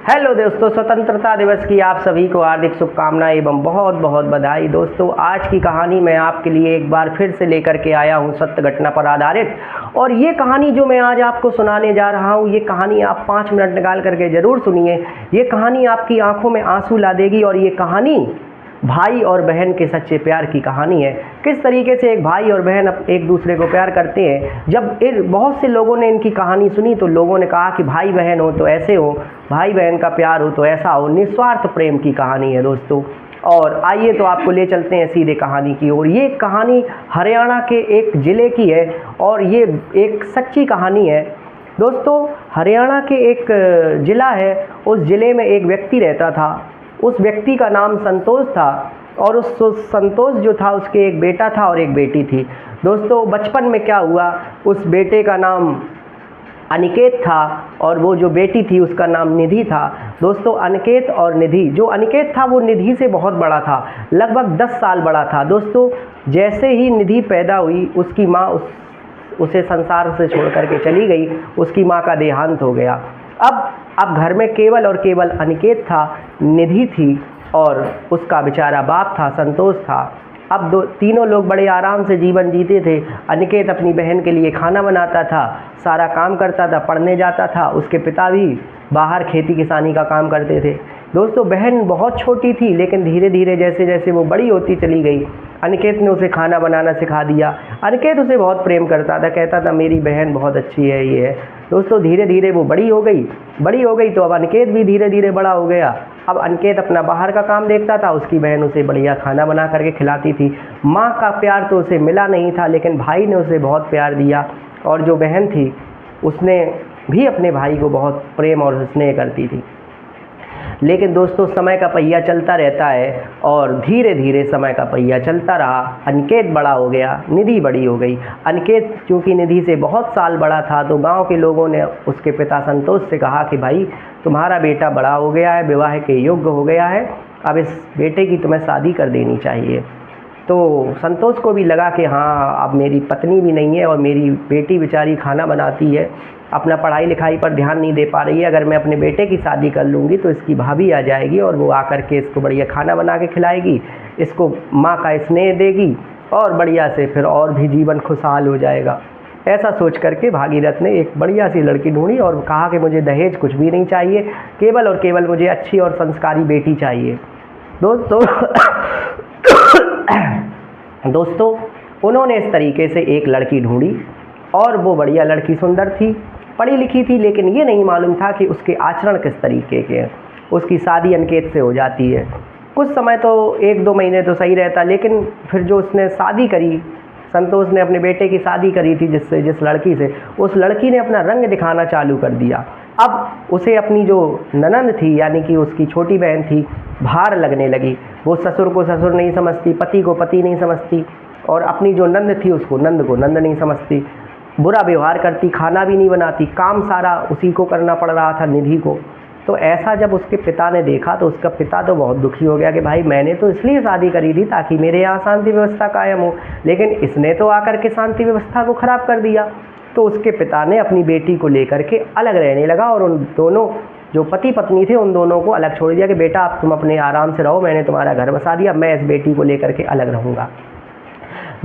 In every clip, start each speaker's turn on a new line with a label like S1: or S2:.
S1: Hello दोस्तों, स्वतंत्रता दिवस की आप सभी को हार्दिक शुभकामनाएं एवं बहुत बहुत बधाई। दोस्तों, आज की कहानी मैं आपके लिए एक बार फिर से लेकर के आया हूं, सत्य घटना पर आधारित। और ये कहानी जो मैं आज आपको सुनाने जा रहा हूं, ये कहानी आप 5 मिनट निकाल करके ज़रूर सुनिए। ये कहानी आपकी आंखों में आंसू ला देगी। और ये कहानी भाई और बहन के सच्चे प्यार की कहानी है। किस तरीके से एक भाई और बहन एक दूसरे को प्यार करते हैं। जब बहुत से लोगों ने इनकी कहानी सुनी तो लोगों ने कहा कि भाई बहन हो तो ऐसे हो, भाई बहन का प्यार हो तो ऐसा हो। निस्वार्थ प्रेम की कहानी है दोस्तों। और आइए तो आपको ले चलते हैं सीधे कहानी की ओर। ये कहानी हरियाणा के एक ज़िले की है और ये एक सच्ची कहानी है दोस्तों। हरियाणा के एक ज़िला है, उस ज़िले में एक व्यक्ति रहता था। उस व्यक्ति का नाम संतोष था और उस संतोष जो था उसके एक बेटा था और एक बेटी थी। दोस्तों, बचपन में क्या हुआ, उस बेटे का नाम अनिकेत था और वो जो बेटी थी उसका नाम निधि था। दोस्तों, अनिकेत और निधि, जो अनिकेत था वो निधि से बहुत बड़ा था, लगभग 10 साल बड़ा था। दोस्तों, जैसे ही निधि पैदा हुई उसकी माँ उसे संसार से छोड़ करके चली गई। उसकी माँ का देहांत हो गया। अब घर में केवल और केवल अनिकेत था, निधि थी और उसका बेचारा बाप था, संतोष था। अब तीनों लोग बड़े आराम से जीवन जीते थे। अनिकेत अपनी बहन के लिए खाना बनाता था, सारा काम करता था, पढ़ने जाता था। उसके पिता भी बाहर खेती किसानी का काम करते थे। दोस्तों, बहन बहुत छोटी थी लेकिन धीरे धीरे जैसे जैसे वो बड़ी होती चली गई, अनिकेत ने उसे खाना बनाना सिखा दिया। अनिकेत उसे बहुत प्रेम करता था, कहता था मेरी बहन बहुत अच्छी है, ये है। दोस्तों, धीरे धीरे वो बड़ी हो गई तो अब अनिकेत भी धीरे धीरे बड़ा हो गया। अब अनिकेत अपना बाहर का काम देखता था, उसकी बहन उसे बढ़िया खाना बना करके खिलाती थी। माँ का प्यार तो उसे मिला नहीं था लेकिन भाई ने उसे बहुत प्यार दिया। और जो बहन थी उसने भी अपने भाई को बहुत प्रेम और स्नेह करती थी। लेकिन दोस्तों, समय का पहिया चलता रहता है और धीरे धीरे समय का पहिया चलता रहा। अनिकेत बड़ा हो गया, निधि बड़ी हो गई। अनिकेत चूँकि निधि से बहुत साल बड़ा था तो गांव के लोगों ने उसके पिता संतोष से कहा कि भाई, तुम्हारा बेटा बड़ा हो गया है, विवाह के योग्य हो गया है, अब इस बेटे की तुम्हें शादी कर देनी चाहिए। तो संतोष को भी लगा कि हाँ, अब मेरी पत्नी भी नहीं है और मेरी बेटी बेचारी खाना बनाती है, अपना पढ़ाई लिखाई पर ध्यान नहीं दे पा रही है। अगर मैं अपने बेटे की शादी कर लूँगी तो इसकी भाभी आ जाएगी और वो आकर के इसको बढ़िया खाना बना के खिलाएगी, इसको माँ का स्नेह देगी और बढ़िया से फिर और भी जीवन खुशहाल हो जाएगा। ऐसा सोच करके भागीरथ ने एक बढ़िया सी लड़की ढूंढी और कहा कि मुझे दहेज कुछ भी नहीं चाहिए, केवल और केवल मुझे अच्छी और संस्कारी बेटी चाहिए। दोस्तों, उन्होंने इस तरीके से एक लड़की ढूंढी और वो बढ़िया लड़की सुंदर थी, पढ़ी लिखी थी, लेकिन ये नहीं मालूम था कि उसके आचरण किस तरीके के हैं। उसकी शादी अनिकेत से हो जाती है। कुछ समय तो 1-2 महीने तो सही रहता, लेकिन फिर जो उसने शादी करी, संतोष ने अपने बेटे की शादी करी थी जिस लड़की से, उस लड़की ने अपना रंग दिखाना चालू कर दिया। अब उसे अपनी जो ननंद थी, यानी कि उसकी छोटी बहन थी, भार लगने लगी। वो ससुर को ससुर नहीं समझती, पति को पति नहीं समझती और अपनी जो नंद थी उसको नंद को नंद नहीं समझती। बुरा व्यवहार करती, खाना भी नहीं बनाती, काम सारा उसी को करना पड़ रहा था, निधि को। तो ऐसा जब उसके पिता ने देखा तो उसका पिता तो बहुत दुखी हो गया कि भाई, मैंने तो इसलिए शादी करी थी ताकि मेरे यहाँ शांति व्यवस्था कायम हो, लेकिन इसने तो आकर के शांति व्यवस्था को ख़राब कर दिया। तो उसके पिता ने अपनी बेटी को लेकर के अलग रहने लगा और उन दोनों जो पति पत्नी थे उन दोनों को अलग छोड़ दिया कि बेटा, अब तुम अपने आराम से रहो, मैंने तुम्हारा घर बसा दिया, मैं इस बेटी को लेकर के अलग रहूँगा।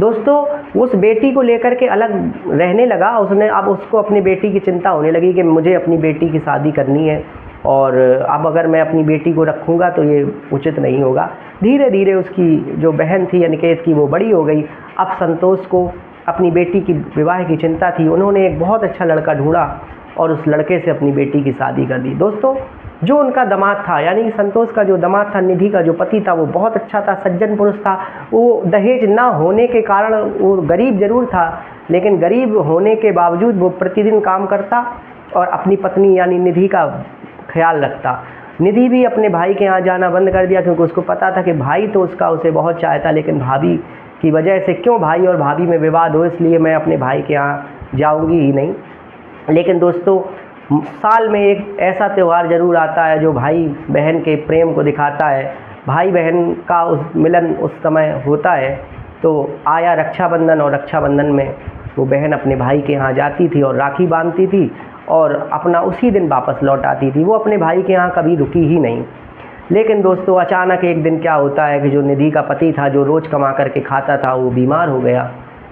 S1: दोस्तों, उस बेटी को लेकर के अलग रहने लगा। अब उसको अपनी बेटी की चिंता होने लगी कि मुझे अपनी बेटी की शादी करनी है और अब अगर मैं अपनी बेटी को रखूँगा तो ये उचित नहीं होगा। धीरे धीरे उसकी जो बहन थी अनिकेत की, वो बड़ी हो गई। अब संतोष को अपनी बेटी की विवाह की चिंता थी। उन्होंने एक बहुत अच्छा लड़का ढूंढा और उस लड़के से अपनी बेटी की शादी कर दी। दोस्तों, जो उनका दामाद था, यानी संतोष का जो दामाद था, निधि का जो पति था, वो बहुत अच्छा था, सज्जन पुरुष था। वो दहेज ना होने के कारण वो गरीब जरूर था, लेकिन गरीब होने के बावजूद वो प्रतिदिन काम करता और अपनी पत्नी यानी निधि का ख्याल रखता। निधि भी अपने भाई के यहाँ जाना बंद कर दिया क्योंकि उसको पता था कि भाई तो उसे बहुत चाहता, लेकिन भाभी की वजह से क्यों भाई और भाभी में विवाद हो, इसलिए मैं अपने भाई के यहाँ जाऊँगी ही नहीं। लेकिन दोस्तों, साल में एक ऐसा त्यौहार ज़रूर आता है जो भाई बहन के प्रेम को दिखाता है। भाई बहन का उस मिलन उस समय होता है। तो आया रक्षाबंधन और रक्षाबंधन में वो बहन अपने भाई के यहाँ जाती थी और राखी बांधती थी और अपना उसी दिन वापस लौट आती थी। वो अपने भाई के यहाँ कभी रुकी ही नहीं। लेकिन दोस्तों अचानक एक दिन क्या होता है कि जो निधि का पति था, जो रोज़ कमा करके खाता था, वो बीमार हो गया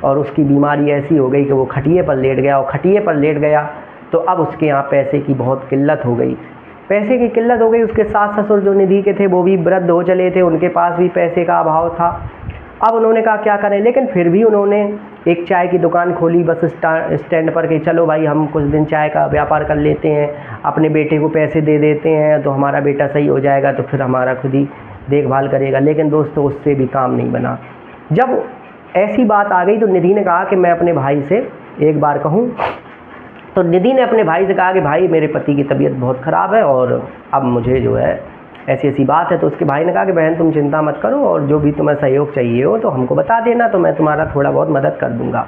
S1: और उसकी बीमारी ऐसी हो गई कि वो खटिए पर लेट गया, और खटिए पर लेट गया तो अब उसके यहाँ पैसे की बहुत किल्लत हो गई। पैसे की किल्लत हो गई। उसके सास ससुर जो निधि के थे वो भी वृद्ध हो चले थे, उनके पास भी पैसे का अभाव था। अब उन्होंने कहा क्या करें, लेकिन फिर भी उन्होंने एक चाय की दुकान खोली बस स्टैंड पर कि चलो भाई हम कुछ दिन चाय का व्यापार कर लेते हैं, अपने बेटे को पैसे दे देते हैं तो हमारा बेटा सही हो जाएगा, तो फिर हमारा खुद ही देखभाल करेगा। लेकिन दोस्तों उससे भी काम नहीं बना। जब ऐसी बात आ गई तो निधि ने कहा कि मैं अपने भाई से एक बार कहूँ। तो निधि ने अपने भाई से कहा कि भाई मेरे पति की तबीयत बहुत ख़राब है और अब मुझे जो है ऐसी ऐसी बात है। तो उसके भाई ने कहा कि बहन तुम चिंता मत करो, और जो भी तुम्हें सहयोग चाहिए हो तो हमको बता देना, तो मैं तुम्हारा थोड़ा बहुत मदद कर दूंगा।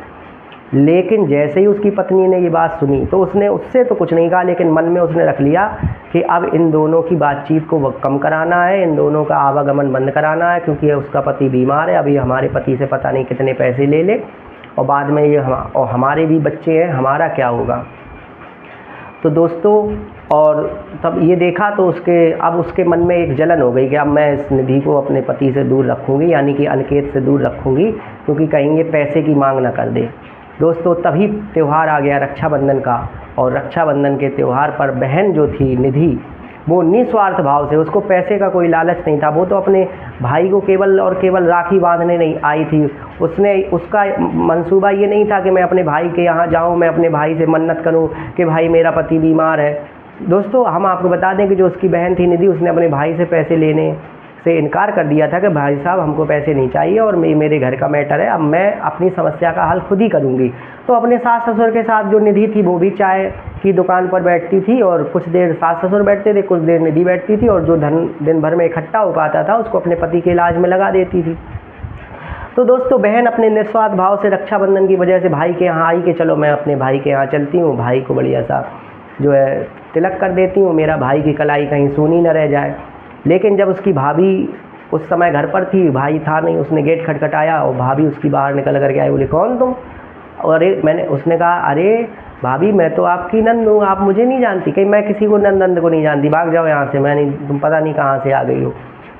S1: लेकिन जैसे ही उसकी पत्नी ने ये बात सुनी तो उसने उससे तो कुछ नहीं कहा, लेकिन मन में उसने रख लिया कि अब इन दोनों की बातचीत को कम कराना है, इन दोनों का आवागमन बंद कराना है, क्योंकि उसका पति बीमार है। अभी हमारे पति से पता नहीं कितने पैसे ले ले और बाद में ये और हमारे भी बच्चे हैं, हमारा क्या होगा। तो दोस्तों और तब ये देखा तो अब उसके मन में एक जलन हो गई कि अब मैं इस निधि को अपने पति से दूर रखूँगी, यानी कि अनिकेत से दूर रखूँगी, क्योंकि कहीं ये पैसे की मांग ना कर दे। दोस्तों तभी त्यौहार आ गया रक्षाबंधन का, और रक्षाबंधन के त्यौहार पर बहन जो थी निधि, वो निस्वार्थ भाव से, उसको पैसे का कोई लालच नहीं था, वो तो अपने भाई को केवल और केवल राखी बांधने नहीं आई थी। उसका मंसूबा ये नहीं था कि मैं अपने भाई के यहाँ जाऊँ, मैं अपने भाई से मन्नत करूँ कि भाई मेरा पति बीमार है। दोस्तों हम आपको बता दें कि जो उसकी बहन थी निधि, उसने अपने भाई से पैसे लेने से इनकार कर दिया था कि भाई साहब हमको पैसे नहीं चाहिए और मेरे घर का मैटर है, अब मैं अपनी समस्या का हल खुद ही करूँगी। तो अपने सास ससुर के साथ जो निधि थी वो भी चाय की दुकान पर बैठती थी, और कुछ देर सास ससुर बैठते थे, कुछ देर निधि बैठती थी, और जो धन दिन भर में इकट्ठा हो पाता था उसको अपने पति के इलाज में लगा देती थी। तो दोस्तों बहन अपने निस्वार्थ भाव से रक्षाबंधन की वजह से भाई के यहाँ आई कि चलो मैं अपने भाई के यहाँ चलती हूँ, भाई को बढ़िया सा जो है तिलक कर देती हूँ, मेरा भाई की कलाई कहीं सूनी न रह जाए। लेकिन जब उसकी भाभी उस समय घर पर थी, भाई था नहीं, उसने गेट खटखटाया और भाभी उसकी बाहर निकल करके आई, बोली कौन तुम? और उसने कहा अरे भाभी मैं तो आपकी नंद हूँ, आप मुझे नहीं जानती? कहीं मैं किसी को नंद को नहीं जानती, भाग जाओ यहाँ से, मैं नहीं, तुम पता नहीं कहाँ से आ गई हो।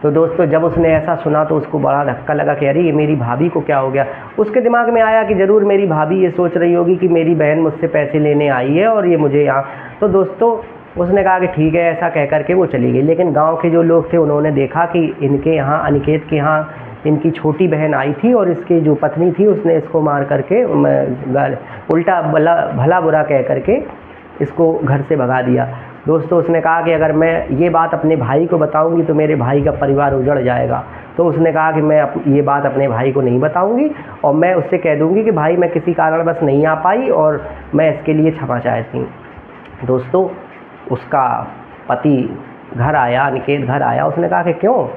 S1: तो दोस्तों जब उसने ऐसा सुना तो उसको बड़ा धक्का लगा कि अरे ये मेरी भाभी को क्या हो गया। उसके दिमाग में आया कि ज़रूर मेरी भाभी ये सोच रही होगी कि मेरी बहन मुझसे पैसे लेने आई है और ये मुझे यहाँ। तो दोस्तों उसने कहा कि ठीक है, ऐसा कह करके वो चली गई। लेकिन गांव के जो लोग थे उन्होंने देखा कि इनके यहाँ अनिकेत के यहाँ इनकी छोटी बहन आई थी और इसकी जो पत्नी थी उसने इसको मार करके उल्टा भला बुरा कह करके इसको घर से भगा दिया। दोस्तों उसने कहा कि अगर मैं ये बात अपने भाई को बताऊंगी तो मेरे भाई का परिवार उजड़ जाएगा। तो उसने कहा कि मैं ये बात अपने भाई को नहीं बताऊंगी और मैं उससे कह दूंगी कि भाई मैं किसी कारणवश नहीं आ पाई और मैं इसके लिए क्षमा चाहती हूँ। दोस्तों उसका पति घर आया, अनिकेत घर आया। उसने कहा कि क्यों?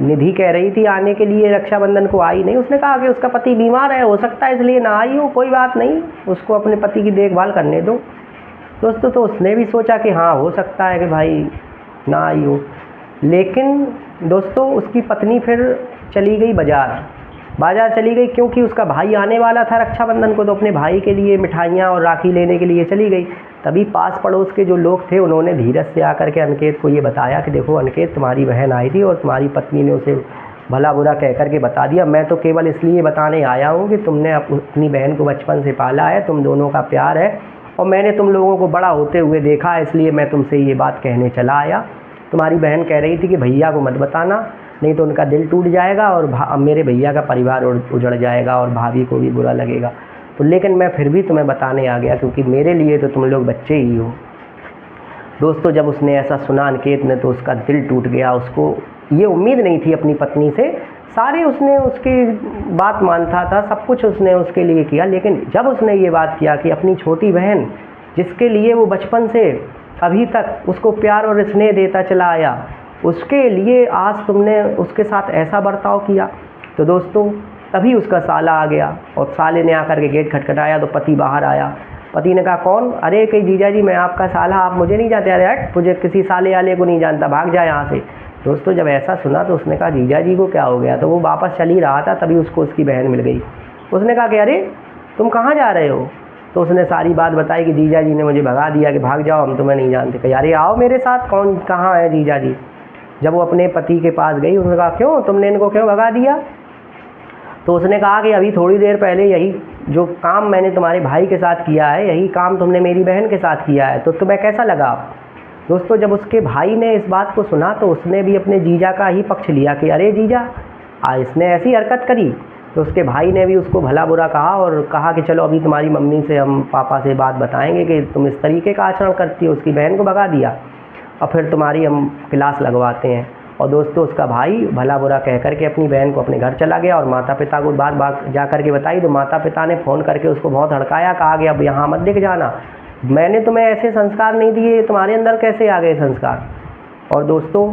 S1: निधि कह रही थी आने के लिए, रक्षाबंधन को आई नहीं। उसने कहा कि उसका पति बीमार है, हो सकता है इसलिए ना आई हो, कोई बात नहीं, उसको अपने पति की देखभाल करने दो। दोस्तों तो उसने भी सोचा कि हाँ हो सकता है कि भाई ना आई हो। लेकिन दोस्तों उसकी पत्नी फिर चली गई बाज़ार चली गई, क्योंकि उसका भाई आने वाला था रक्षाबंधन को, तो अपने भाई के लिए मिठाइयाँ और राखी लेने के लिए चली गई। तभी पास पड़ोस के जो लोग थे उन्होंने धीरज से आकर के अनिकेत को ये बताया कि देखो अनिकेत, तुम्हारी बहन आई थी और तुम्हारी पत्नी ने उसे भला बुरा कह करके बता दिया। मैं तो केवल इसलिए बताने आया हूँ कि तुमने अपनी बहन को बचपन से पाला है, तुम दोनों का प्यार है और मैंने तुम लोगों को बड़ा होते हुए देखा है, इसलिए मैं तुमसे ये बात कहने चला आया। तुम्हारी बहन कह रही थी कि भैया को मत बताना, नहीं तो उनका दिल टूट जाएगा और मेरे भैया का परिवार उजड़ जाएगा और भाभी को भी बुरा लगेगा। तो लेकिन मैं फिर भी तुम्हें बताने आ गया, क्योंकि मेरे लिए तो तुम लोग बच्चे ही हो। दोस्तों जब उसने ऐसा सुना अनिकेत ने तो उसका दिल टूट गया। उसको ये उम्मीद नहीं थी अपनी पत्नी से, सारे उसने उसकी बात मानता था, सब कुछ उसने उसके लिए किया। लेकिन जब उसने ये बात किया कि अपनी छोटी बहन जिसके लिए वो बचपन से अभी तक उसको प्यार और स्नेह देता चला आया, उसके लिए आज तुमने उसके साथ ऐसा बर्ताव किया। तो दोस्तों तभी उसका साला आ गया और साले ने आकर के गेट खटखटाया तो पति बाहर आया। पति ने कहा कौन? अरे कहीं जीजा जी मैं आपका साला, आप मुझे नहीं जानते? अरे हट, मुझे किसी साले वाले को नहीं जानता, भाग जाए यहाँ से। दोस्तों जब ऐसा सुना तो उसने कहा जीजा जी को क्या हो गया? तो वो वापस चल ही रहा था, तभी उसको उसकी बहन मिल गई। उसने कहा कि अरे तुम कहाँ जा रहे हो? तो उसने सारी बात बताई कि जीजा जी ने मुझे भगा दिया कि भाग जाओ, हम तुम्हें नहीं जानते। कहा अरे आओ मेरे साथ, कौन कहाँ है जीजा जी। जब वो अपने पति के पास गई, उसने कहा क्यों, तुमने इनको क्यों भगा दिया। तो उसने कहा कि अभी थोड़ी देर पहले यही जो काम मैंने तुम्हारे भाई के साथ किया है, यही काम तुमने मेरी बहन के साथ किया है, तो तुम्हें कैसा लगा। दोस्तों जब उसके भाई ने इस बात को सुना तो उसने भी अपने जीजा का ही पक्ष लिया कि अरे जीजा इसने ऐसी हरकत करी। तो उसके भाई ने भी उसको भला बुरा कहा और कहा कि चलो अभी तुम्हारी मम्मी से, हम पापा से बात बताएंगे कि तुम इस तरीके का आचरण करती हो, उसकी बहन को भगा दिया और फिर तुम्हारी हम क्लास लगवाते हैं। और दोस्तों उसका भाई भला बुरा कह करके अपनी बहन को अपने घर चला गया और माता पिता को बात जा कर के बताई। तो माता पिता ने फ़ोन करके उसको बहुत हड़काया, कहा कि अब यहाँ मत दिख जाना, मैंने तुम्हें ऐसे संस्कार नहीं दिए, तुम्हारे अंदर कैसे आ गए संस्कार। और दोस्तों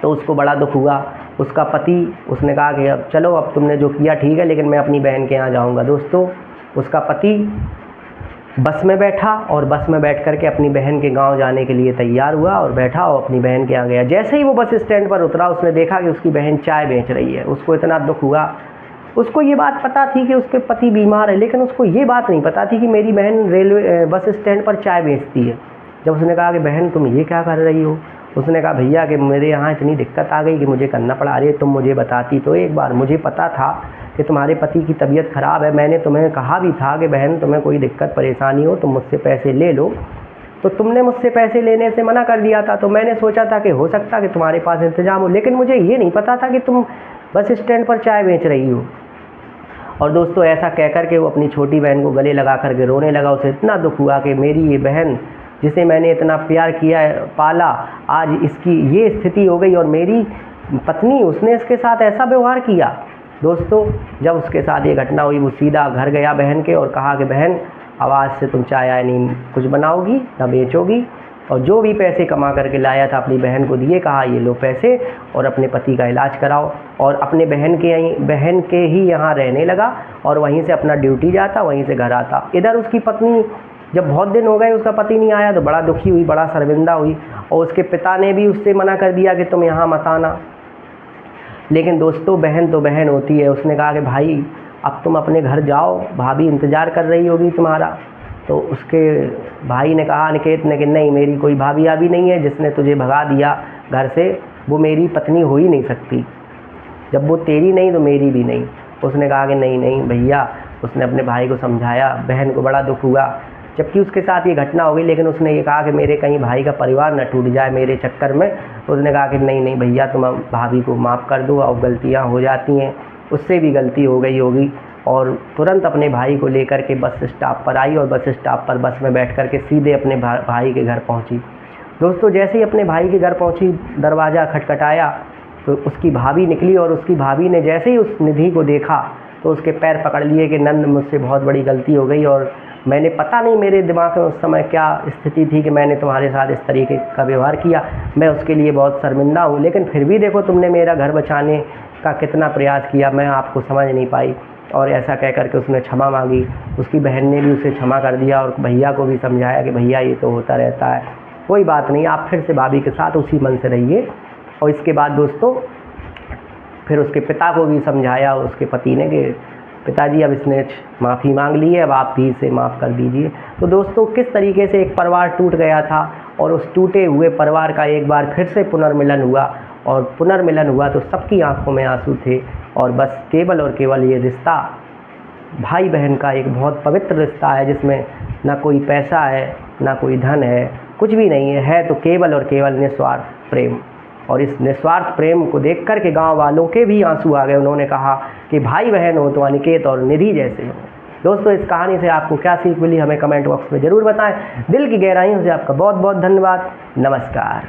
S1: तो उसको बड़ा दुख हुआ। उसका पति, उसने कहा कि अब चलो, अब तुमने जो किया ठीक है, लेकिन मैं अपनी बहन के यहाँ जाऊँगा। दोस्तों उसका पति बस में बैठा और बस में बैठ कर के अपनी बहन के गांव जाने के लिए तैयार हुआ और बैठा और अपनी बहन के यहाँ गया। जैसे ही वो बस स्टैंड पर उतरा, उसने देखा कि उसकी बहन चाय बेच रही है। उसको इतना दुख हुआ। उसको ये बात पता थी कि उसके पति बीमार है, लेकिन उसको ये बात नहीं पता थी कि मेरी बहन बस स्टैंड पर चाय बेचती है। जब उसने कहा कि बहन तुम ये क्या कर रही हो, उसने कहा भैया कि मेरे यहाँ इतनी दिक्कत आ गई कि मुझे करना पड़ा। अरे तुम मुझे बताती तो एक बार, मुझे पता था कि तुम्हारे पति की तबीयत ख़राब है, मैंने तुम्हें कहा भी था कि बहन तुम्हें कोई दिक्कत परेशानी हो तुम मुझसे पैसे ले लो, तो तुमने मुझसे पैसे लेने से मना कर दिया था। तो मैंने सोचा था कि हो सकता कि तुम्हारे पास इंतजाम हो, लेकिन मुझे ये नहीं पता था कि तुम बस स्टैंड पर चाय बेच रही हो। और दोस्तों ऐसा कह कर के वो अपनी छोटी बहन को गले लगा कर के रोने लगा। उसे इतना दुख हुआ कि मेरी ये बहन जिसे मैंने इतना प्यार किया, पाला, आज इसकी ये स्थिति हो गई और मेरी पत्नी, उसने इसके साथ ऐसा व्यवहार किया। दोस्तों जब उसके साथ ये घटना हुई, वो सीधा घर गया बहन के और कहा कि बहन अब आज से तुम चाय आय नहीं कुछ बनाओगी ना बेचोगी, और जो भी पैसे कमा करके लाया था अपनी बहन को दिए, कहा ये लो पैसे और अपने पति का इलाज कराओ। और अपने बहन के ही यहाँ रहने लगा और वहीं से अपना ड्यूटी जाता, वहीं से घर आता। इधर उसकी पत्नी, जब बहुत दिन हो गए उसका पति नहीं आया तो बड़ा दुखी हुई, बड़ा शर्मिंदा हुई और उसके पिता ने भी उससे मना कर दिया कि तुम यहाँ मत आना। लेकिन दोस्तों बहन तो बहन होती है। उसने कहा कि भाई अब तुम अपने घर जाओ, भाभी इंतज़ार कर रही होगी तुम्हारा। तो उसके भाई ने कहा, अनिकेत ने, कि नहीं मेरी कोई भाभी अभी नहीं है, जिसने तुझे भगा दिया घर से वो मेरी पत्नी हो ही नहीं सकती, जब वो तेरी नहीं तो मेरी भी नहीं। उसने कहा कि नहीं नहीं भैया। उसने अपने भाई को समझाया, बहन को बड़ा दुख हुआ जबकि उसके साथ ये घटना हो गई, लेकिन उसने ये कहा कि मेरे कहीं भाई का परिवार न टूट जाए मेरे चक्कर में। उसने कहा कि नहीं नहीं भैया तुम भाभी को माफ़ कर दो, अब गलतियाँ हो जाती हैं, उससे भी गलती हो गई होगी। और तुरंत अपने भाई को लेकर के बस स्टॉप पर आई और बस स्टॉप पर बस में बैठ कर के सीधे अपने भाई के घर पहुंची। दोस्तों जैसे ही अपने भाई के घर पहुंची, दरवाज़ा खटखटाया तो उसकी भाभी निकली और उसकी भाभी ने जैसे ही उस निधि को देखा तो उसके पैर पकड़ लिए कि नंद मुझसे बहुत बड़ी गलती हो गई और मैंने, पता नहीं मेरे दिमाग में उस समय क्या स्थिति थी कि मैंने तुम्हारे साथ इस तरीके का व्यवहार किया, मैं उसके लिए बहुत शर्मिंदा हूँ, लेकिन फिर भी देखो तुमने मेरा घर बचाने का कितना प्रयास किया, मैं आपको समझ नहीं पाई। और ऐसा कह कर के उसने क्षमा मांगी। उसकी बहन ने भी उसे क्षमा कर दिया और भैया को भी समझाया कि भैया ये तो होता रहता है, कोई बात नहीं, आप फिर से भाभी के साथ उसी मन से रहिए। और इसके बाद दोस्तों फिर उसके पिता को भी समझाया उसके पति ने कि पिताजी अब इसने माफ़ी मांग ली है, अब आप भी इसे माफ़ कर दीजिए। तो दोस्तों किस तरीके से एक परिवार टूट गया था और उस टूटे हुए परिवार का एक बार फिर से पुनर्मिलन हुआ, और पुनर्मिलन हुआ तो सबकी आंखों में आंसू थे। और बस केवल और केवल ये रिश्ता भाई बहन का एक बहुत पवित्र रिश्ता है, जिसमें ना कोई पैसा है ना कोई धन है, कुछ भी नहीं है तो केवल और केवल निस्वार्थ प्रेम। और इस निस्वार्थ प्रेम को देख कर के गाँव वालों के भी आंसू आ गए। उन्होंने कहा कि भाई बहन हो तो अनिकेत और निधि जैसे हो। दोस्तों इस कहानी से आपको क्या सीख मिली हमें कमेंट बॉक्स में ज़रूर बताएं। दिल की गहराइयों से आपका बहुत बहुत धन्यवाद। नमस्कार।